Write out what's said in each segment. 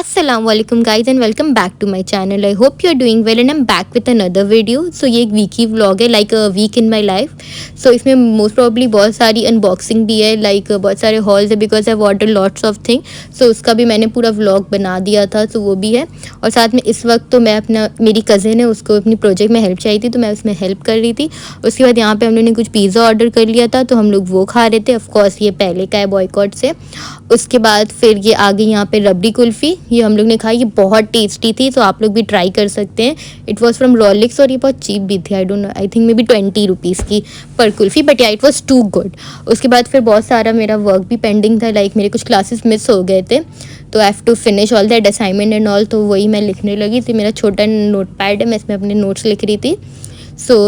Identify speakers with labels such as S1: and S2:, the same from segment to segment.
S1: अस्सलाम वालेकुम guys and welcome back to my channel. I hope you are doing well and I am back with another video. So ये एक weekly vlog है, like a week in my life. So इसमें most probably बहुत सारी unboxing भी है, like बहुत सारे हॉल्स है because I order lots of thing. So उसका भी मैंने पूरा व्लॉग बना दिया था, सो वो भी है। और साथ में इस वक्त तो मैं मेरी कज़न है, उसको अपनी प्रोजेक्ट में हेल्प चाहिए थी तो मैं उसमें हेल्प कर रही थी। उसके बाद यहाँ पे हम लोग ने कुछ पिज़्ज़ा ऑर्डर कर लिया था तो हम लोग वो खा रहे थे। ऑफकोर्स ये पहले का है बॉयकॉट से। उसके बाद फिर ये आगे यहाँ पे रबड़ी कुल्फ़ी, ये हम लोग ने खाई, ये बहुत टेस्टी थी, तो आप लोग भी ट्राई कर सकते हैं। इट वॉज फ्रॉम रॉलिक्स और ये बहुत चीप भी थी। आई don't no, I think may be 20 rupees की पर कुल्फ़ी, बट या इट वॉज टू गुड। उसके बाद फिर बहुत सारा मेरा वर्क भी पेंडिंग था, लाइक मेरे कुछ क्लासेस मिस हो गए थे तो I have to finish all that assignment and all. तो वही मैं लिखने लगी थी। मेरा छोटा नोट पैड है, मैं इसमें अपने नोट्स लिख रही थी। सो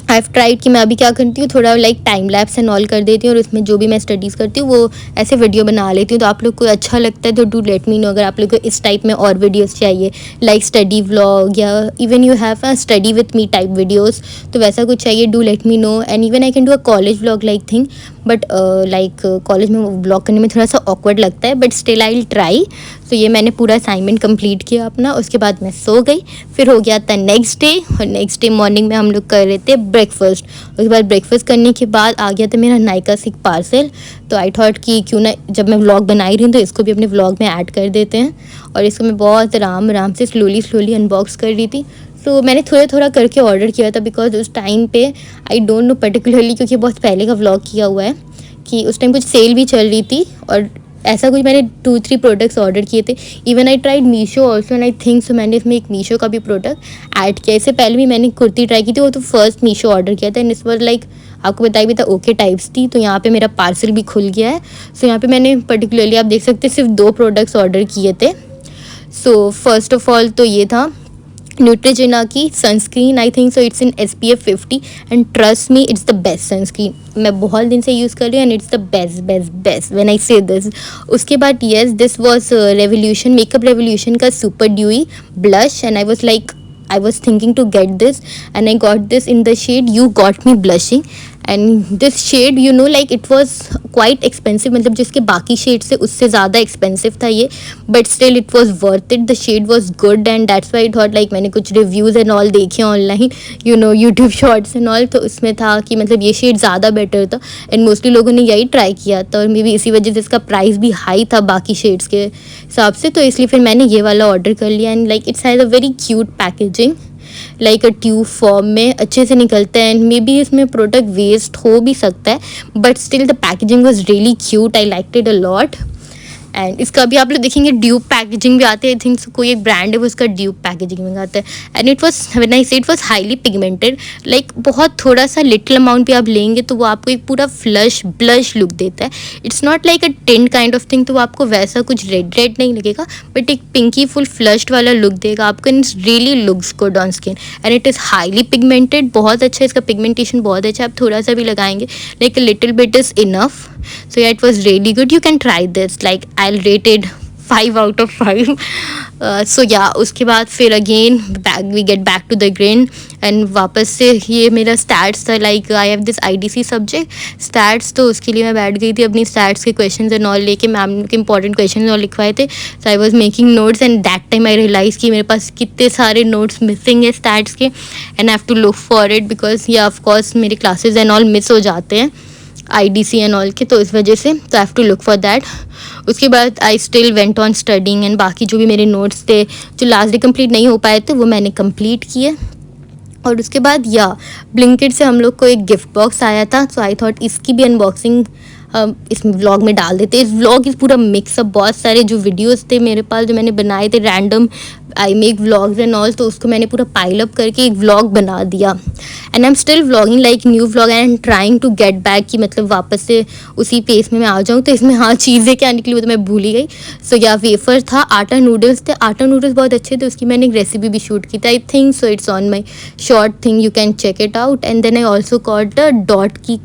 S1: आई हैव ट्राइड कि मैं अभी क्या करती हूँ, थोड़ा like time lapse and all कर देती हूँ और उसमें जो भी मैं स्टडीज़ करती हूँ वो ऐसे वीडियो बना लेती हूँ। तो आप लोग को अच्छा लगता है तो डू लेट मी नो, अगर आप लोग को इस टाइप में और वीडियोस चाहिए, लाइक स्टडी व्लॉग या even you have a study with me type videos, तो वैसा कुछ चाहिए do let me know. And even I can do a college vlog like thing, but like college में vlog करने में थोड़ा सा ऑकवर्ड लगता है, but still I will try. तो ये मैंने पूरा असाइनमेंट कंप्लीट किया अपना। उसके बाद मैं सो गई। फिर हो गया था नेक्स्ट डे, और नेक्स्ट डे मॉर्निंग में हम लोग कर रहे थे ब्रेकफास्ट। उसके बाद ब्रेकफास्ट करने के बाद आ गया था मेरा नायका से एक पार्सल। तो आई थॉट कि क्यों ना, जब मैं व्लॉग बना ही रही हूँ तो इसको भी अपने व्लॉग में ऐड कर देते हैं। और इसको मैं बहुत आराम से स्लोली अनबॉक्स कर रही थी। तो मैंने थोड़ा करके ऑर्डर किया था बिकॉज उस टाइम पे आई डोंट नो पर्टिकुलरली, क्योंकि बहुत पहले का व्लॉग किया हुआ है, कि उस टाइम कुछ सेल भी चल रही थी और ऐसा कुछ मैंने 2-3 प्रोडक्ट्स ऑर्डर किए थे। Even I tried Meesho also and I think सो मैंने इसमें एक मीशो का भी प्रोडक्ट ऐड किया। इससे पहले भी मैंने कुर्ती ट्राई की थी, वो तो फर्स्ट मीशो ऑर्डर किया था एंड इस बार लाइक आपको बताई भी था ओके टाइप्स थी। तो यहाँ पे मेरा पार्सल भी खुल गया है। सो यहाँ पे मैंने पर्टिकुलरली आप देख सकते हैं सिर्फ 2 प्रोडक्ट्स ऑर्डर किए थे। सो फर्स्ट ऑफ ऑल तो ये था न्यूट्रिजिना की sunscreen. I think so it's in SPF 50 and trust me it's the best sunscreen. मैं बहुत दिन से यूज़ कर रही हूँ and it's the best when I say this. उसके बाद yes, this was revolution, makeup revolution का super dewy blush and I was thinking to get this and I got this in the shade You Got Me Blushing and this shade you know like it was quite expensive, मतलब जिसके बाकी shade से उससे ज़्यादा expensive था ये, but still it was worth it. The shade was good and that's why thought like मैंने कुछ रिव्यूज़ एंड ऑल देखे online, you know YouTube shorts and all, तो उसमें था कि मतलब ये शेड ज़्यादा बेटर था एंड मोस्टली लोगों ने यही ट्राई किया था और मे बी इसी वजह से इसका प्राइस भी हाई था बाकी शेड्स के हिसाब से। तो इसलिए फिर मैंने ये वाला ऑर्डर कर लिया and like it's has a very cute packaging, like a tube form में अच्छे से निकलता है एंड मे बी इसमें प्रोडक्ट वेस्ट हो भी सकता है, but still the packaging was really cute. I liked it a lot and इसका भी आप लोग देखेंगे ड्यूब पैकेजिंग भी आते हैं। आई थिंक कोई एक ब्रांड है वो उसका ड्यूब पैकेजिंग में आता है and it was when I say it was highly pigmented, like बहुत थोड़ा सा लिटिल अमाउंट भी आप लेंगे तो वो आपको एक पूरा ब्लश लुक देता है। It's not like a tint kind of thing, तो वो आपको वैसा कुछ रेड नहीं लगेगा, बट एक पिंकी फुल फ्लश्ड वाला लुक देगा आपको and it's really looks good on skin and it is highly pigmented. बहुत अच्छा, इसका पिगमेंटेशन बहुत अच्छा है। आप थोड़ा सा भी लगाएंगे like a little bit is enough. So yeah, it was really good. You can try this. Like I'll rate it 5 out of 5. So yeah, उसके बाद फिर again we get back to the grind and वापस से ये मेरा stats था, like I have this IDC subject stats, तो उसके लिए मैं बैठ गई थी अपनी स्टैट्स के क्वेश्चंस एंड ऑल लेके। मैम के इंपॉर्टेंट क्वेश्चंस और लिखवाए थे, so I was making notes and that time I realise कि मेरे पास कितने सारे नोट्स मिसिंग है स्टैट्स के and I have to look for it because ये ऑफकोर्स मेरे क्लासेज एंड ऑल मिस हो जाते हैं IDC एंड ऑल के, तो इस वजह से तो I have to look for that. उसके बाद I still went on studying and बाकी जो भी मेरे नोट्स थे जो लास्ट डे कंप्लीट नहीं हो पाए थे वो मैंने कंप्लीट किए। और उसके बाद या ब्लिंकिट से हम लोग को एक गिफ्ट बॉक्स आया था, सो आई थॉट इसकी भी अनबॉक्सिंग इस व्लॉग में डाल देते। इस व्लॉग इस पूरा मिक्सअप बहुत सारे जो वीडियोस थे मेरे पास जो मैंने बनाए थे random, I make vlogs and all, तो उसको मैंने पूरा पाइल अप करके एक व्लॉग बना दिया and I am still vlogging like new vlog and trying to get back कि मतलब वापस से उसी पेस में मैं आ जाऊँ। तो इसमें हाँ चीज़ें क्या निकली वो तो मैं भूल ही गई। सो या वेफर था, आटा नूडल्स थे, आटा नूडल्स बहुत अच्छे थे, उसकी मैंने एक रेसिपी भी शूट की थी। I think so it's on my short thing, you can check it out and then I also caught the Dot Key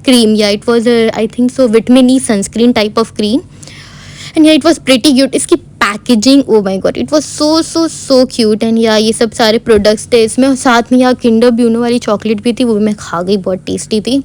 S1: cream, yeah it was I think so vitamin E sunscreen type of cream and yeah it was pretty cute. इसकी packaging oh my God it was so cute and yeah ये सब सारे products थे इसमें। और साथ में यहाँ किंडर ब्यूनो वाली चॉकलेट भी थी, वो भी मैं खा गई, बहुत टेस्टी थी।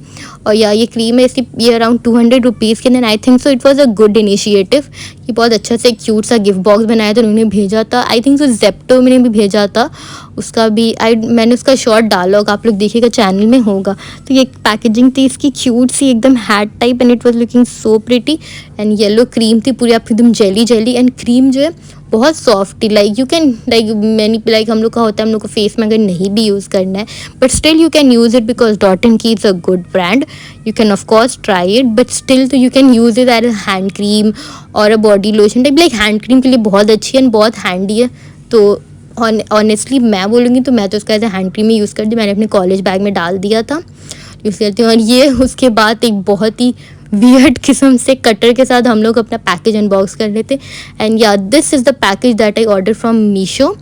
S1: और या ये क्रीम है इसकी ये अराउंड 200 रुपीज़ की and I think so it was a good initiative. कि बहुत अच्छा से एक क्यूट सा गिफ्ट बॉक्स बनाया था, उन्होंने भेजा था। आई थिंक सो जेप्टो में भी भेजा था, उसका भी मैंने उसका शॉर्ट डाला होगा, आप लोग देखिएगा, चैनल में होगा। तो ये पैकेजिंग थी इसकी क्यूट सी एकदम hat type, and it was looking so pretty. And yellow cream थी पूरी, आप एकदम जेली जेली, एंड क्रीम जो है बहुत सॉफ्ट थी, like you can like many like हम लोग का होता है, हम लोग को फेस में अगर नहीं भी यूज़ करना है, but still you can use it because dot and key is a good brand, you can of course try it, but still तो you can use it as a hand cream or a body lotion type, like hand cream के लिए बहुत अच्छी है and बहुत handy है। तो honestly मैं बोलूँगी तो मैं तो उसका एज अ हैंड क्रीम ही यूज़ कर दी, मैंने अपने कॉलेज बैग में डाल दिया था, यूज़ करती हूँ। और ये उसके बाद एक बहुत ही वियर्ड किस्म से कटर के साथ हम लोग अपना पैकेज अनबॉक्स कर लेते। एंड या this is the package that I order from Meesho.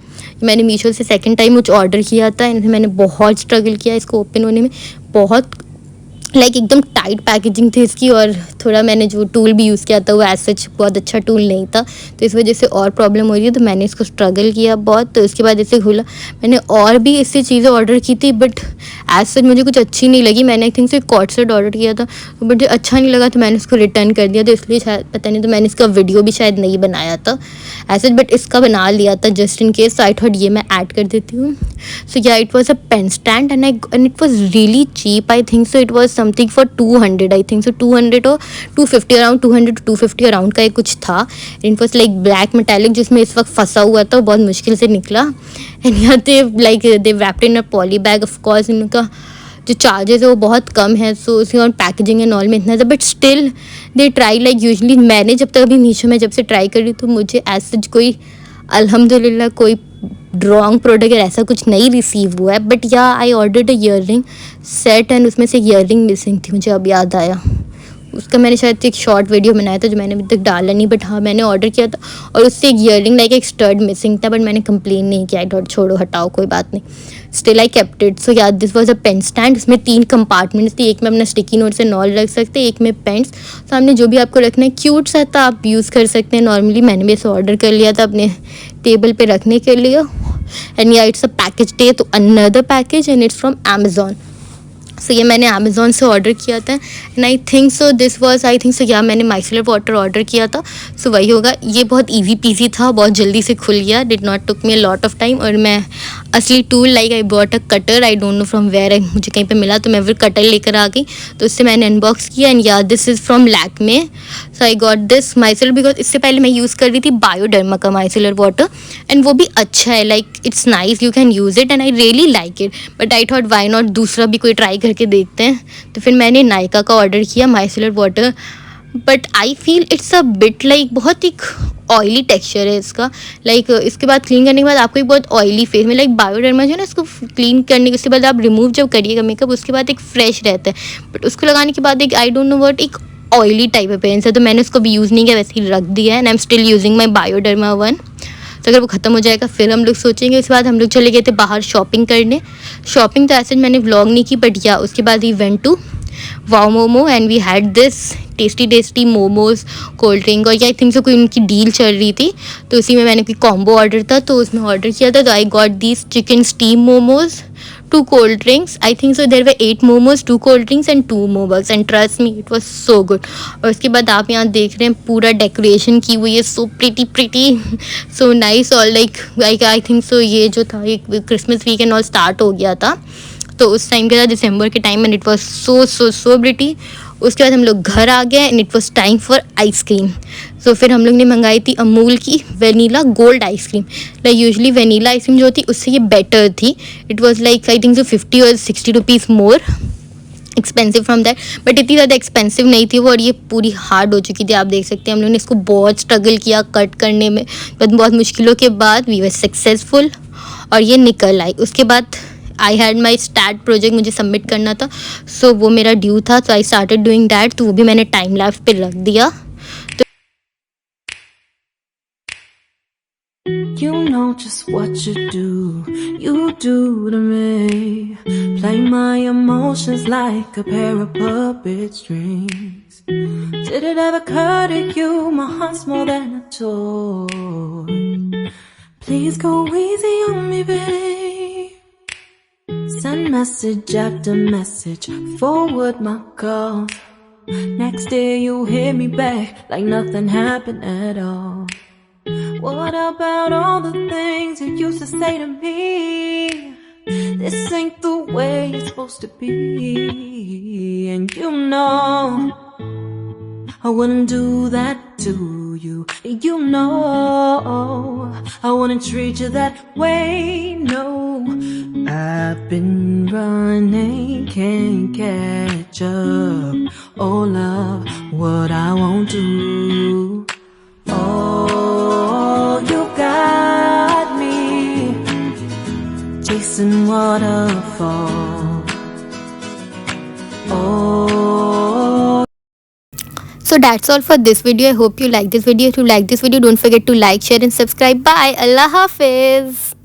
S1: मैंने मीशो से सेकंड टाइम कुछ ऑर्डर किया था, एंड मैंने बहुत स्ट्रगल किया इसको ओपन होने में, बहुत लाइक एकदम टाइट पैकेजिंग थी इसकी, और थोड़ा मैंने जो टूल भी यूज़ किया था वो एज सच बहुत अच्छा टूल नहीं था, तो इस वजह से और प्रॉब्लम हो रही है। तो मैंने इसको स्ट्रगल किया बहुत, तो इसके बाद इसे खुला। मैंने और भी इससे चीज़ें ऑर्डर की थी, बट एज सच मुझे कुछ अच्छी नहीं लगी। मैंने आई थिंक से कॉर्ड सेट ऑर्डर किया था, बट अच्छा नहीं लगा, तो मैंने उसको रिटर्न कर दिया। तो इसलिए शायद पता नहीं, तो मैंने इसका वीडियो भी शायद नहीं बनाया था एज सच, बट इसका बना लिया था just in case. I thought ये मैं ऐड कर देती हूँ। So yeah it was a pen stand, and it was really cheap. I think so it was something for 200, I think so 200 और 250, अराउंड 200 to 250 अराउंड का एक कुछ था। It was like black metallic, जिसमें इस वक्त फंसा हुआ था, बहुत मुश्किल से निकला। एंड यहाँ they like they wrapped in a poly bag. Of course इनका जो चार्जेस है वो बहुत कम है, सो उसकी और पैकेजिंग एंड ऑल में इतना था, but still they try like usually. मैंने जब तक अभी मीशो में जब से ट्राई करी, तो मुझे एज सच कोई अल्हम्दुलिल्लाह कोई रॉन्ग प्रोडक्ट ऐसा कुछ नहीं रिसीव हुआ है। बट या I ordered a ear ring set, and उसमें से एक ईयर रिंग मिसिंग थी, मुझे अब याद आया। उसका मैंने शायद एक शॉर्ट वीडियो बनाया था जो मैंने अभी तक डाला नहीं, बट हाँ मैंने ऑर्डर किया था, और उससे एक ईयर रिंग लाइक एक स्टड मिसिंग था, बट मैंने कंप्लेन नहीं किया। आई डॉट छोड़ो हटाओ कोई बात नहीं, still I kept it. So yeah this was a pen stand, इसमें 3 कंपार्टमेंट्स थी, एक में अपना स्टिकी नोट से नॉल रख सकते हैं, एक में पेन्स, सामने जो भी आपको रखना है, क्यूट सा था, आप यूज़ कर सकते हैं नॉर्मली। मैंने भी इसे ऑर्डर कर लिया था अपने टेबल पे रखने के लिए। And yeah it's a package day, तो another package, and it's from Amazon. So ये मैंने अमेज़ॉन से ऑर्डर किया था, and I think so this was I think so yeah मैंने माइसेलर वाटर ऑर्डर किया था, सो वही होगा। ये बहुत इजी पीजी था, बहुत जल्दी से खुल गया, did not took me a lot of time. और मैं असली tool like I bought a cutter, I don't know from where, मुझे कहीं पे मिला तो मैं फिर कटर लेकर आ गई, तो उससे मैंने अनबॉक्स किया। एंड या this is from Lakme, so I got this micellar, because इससे पहले मैं यूज़ कर रही थी बायोडर्मा का माइसेलर वाटर, एंड वो भी अच्छा है, like it's nice, you can use it, and I really like it. But I thought why not दूसरा भी कोई ट्राई करके देखते हैं, तो फिर मैंने नायका का ऑर्डर किया micellar water. But I feel it's a bit like बहुत ही ऑयली टेक्सचर है इसका, लाइक इसके बाद क्लीन करने के बाद आपको एक बहुत ऑयली फेस में, लाइक बायोडर्मा जो है ना, इसको क्लीन करने के उसके बाद आप रिमूव जब करिएगा मेकअप, उसके बाद एक फ्रेश रहता है, बट उसको लगाने के बाद एक आई डोंट नो व्हाट एक ऑयली टाइप अपीयरेंस है, तो मैंने उसको भी यूज़ नहीं किया, वैसे ही रख दिया है। And I am still using my Bioderma one. तो अगर वो ख़त्म हो जाएगा फिर हम लोग सोचेंगे। उसके बाद हम लोग चले गए थे बाहर शॉपिंग करने। शॉपिंग तो ऐसे मैंने व्लॉग नहीं की, बट या उसके बाद we went to Wow Momo, and we had this tasty momos, cold drink, और या आई थिंक सो कोई उनकी डील चल रही थी, तो उसी में मैंने कोई कॉम्बो ऑर्डर था, तो उसमें ऑर्डर किया था। तो I got this chicken steam momos, 2 cold drinks. I think so there were 8 momos, 2 cold drinks and 2 momos, and trust me it was so good. और उसके बाद आप यहाँ देख रहे हैं पूरा डेकोरेशन की हुई है, so pretty so nice, और like I think so ये जो था एक क्रिसमस वीकेंड और स्टार्ट हो गया था, तो उस टाइम के था दिसंबर के time, and it was so pretty. उसके बाद हम लोग घर आ गए, and it was time for ice cream. So फिर हम लोग ने मंगाई थी अमूल की vanilla gold ice cream. Like usually vanilla ice cream जो होती उससे ये बेटर थी। It was like I think so 50 और 60 rupees more expensive from that, but इतनी ज़्यादा एक्सपेंसिव नहीं थी वो, और ये पूरी हार्ड हो चुकी थी, आप देख सकते हैं। हम लोगों ने इसको बहुत स्ट्रगल किया कट करने में, बट बहुत मुश्किलों के बाद वी वर सक्सेसफुल, और ये निकल आई। उसके बाद I had my start project, मुझे सबमिट करना था, सो वो मेरा ड्यू था, तो आई स्टार्टेड डूइंग दैट, तो वो भी मैंने टाइम लैप्स पे रख दिया।
S2: You know just what you do to me. Play my emotions like a pair of puppet strings. Did it ever occur to you my heart's more than a toy? Please go easy on me, babe. Send message after message, forward my calls. Next day you hit me back like nothing happened at all. What about all the things you used to say to me? This ain't the way it's supposed to be. And you know I wouldn't do that to you. You know I wouldn't treat you that way. No, I've been running, can't catch up. Oh love, what I won't do. Oh, you got me chasing waterfall. Oh.
S1: So that's all for this video. I hope you like this video. If you like this video, don't forget to like, share and subscribe. Bye. Allah Hafiz.